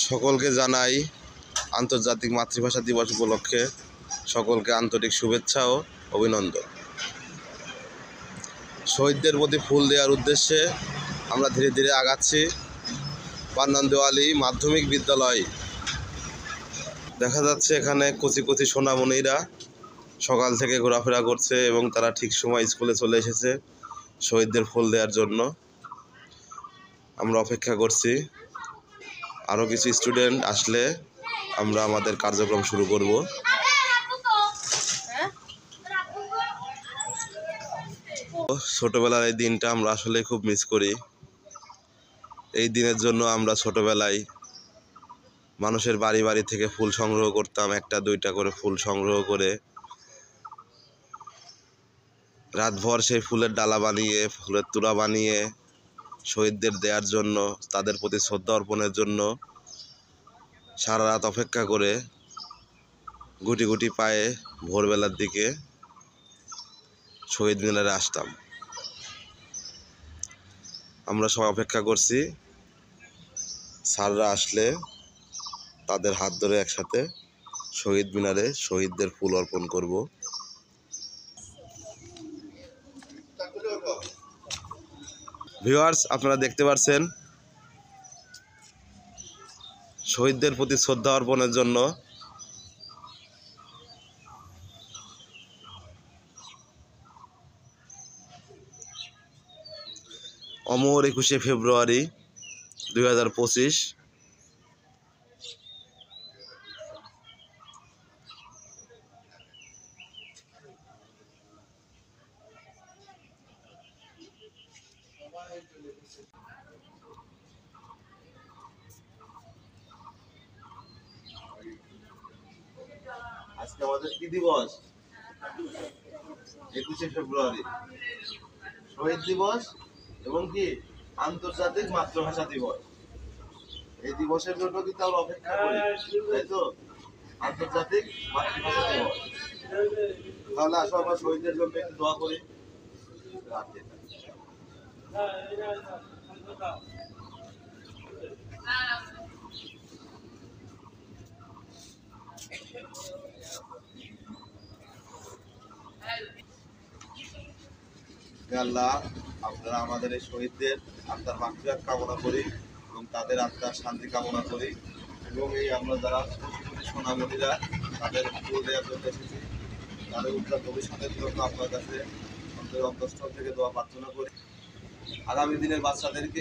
সকলকে জানাই আন্তর্জাতিক মাতৃভাষা দিবস উপলক্ষে সকলকে আন্তরিক শুভেচ্ছা ও অভিনন্দন। শহীদদের প্রতি ফুল দেওয়ার উদ্দেশ্যে আমরা ধীরে ধীরে আগাচ্ছি। পান্নান দেওয়ালি মাধ্যমিক বিদ্যালয় দেখা যাচ্ছে এখানে কচি কচি সোনামণিরা সকাল থেকে ঘোরাফেরা করছে এবং তারা ঠিক সময় স্কুলে চলে এসেছে শহীদদের ফুল দেওয়ার জন্য। আমরা অপেক্ষা করছি আরও কিছু স্টুডেন্ট আসলে আমরা আমাদের কার্যক্রম শুরু করব। ছোটবেলার এই দিনটা আমরা আসলে খুব মিস করি। এই দিনের জন্য আমরা ছোটবেলায় মানুষের বাড়ি বাড়ি থেকে ফুল সংগ্রহ করতাম, একটা দুইটা করে ফুল সংগ্রহ করে রাতভর সেই ফুলের ডালা বানিয়ে ফুলের তুলা বানিয়ে শহীদদের দেওয়ার জন্য, তাদের প্রতি শ্রদ্ধা অর্পণের জন্য সারা রাত অপেক্ষা করে গুটি গুটি পায়ে ভোরবেলার দিকে শহীদ মিনারে আসতাম। আমরা সবাই অপেক্ষা করছি স্যাররা আসলে তাদের হাত ধরে একসাথে শহীদ মিনারে শহীদদের ফুল অর্পণ করব। ভিউয়ার্স, আপনারা দেখতে পাচ্ছেন শহীদদের প্রতি শ্রদ্ধা অর্পণের জন্য অমর 21শে ফেব্রুয়ারি 2025 আজকে আমাদের কি দিবস? 21শে ফেব্রুয়ারি শহীদ দিবস এবং কি আন্তর্জাতিক মাতৃভাষা দিবস। এই দিবসের জন্য কিন্তু আমরা অপেক্ষা করি, তাই তো? আন্তর্জাতিক মাতৃভাষা দিবস। তাহলে আসো আমরা শহীদদের জন্য একটু দোয়া করি। আল্লাহ, আপনারা আমাদের এই শহীদদের আত্মার মাগফিরাত কামনা করি এবং তাদের আত্মার শান্তি কামনা করি এবং এই আমরা যারা সোনামণিরা তাদের ফুল দেওয়ার জন্য এসেছি তাদের উজ্জ্বল ভবিষ্যতের জন্য আপনার কাছে অন্তঃস্থল থেকে দোয়া প্রার্থনা করি। আগামী দিনের বাচ্চাদেরকে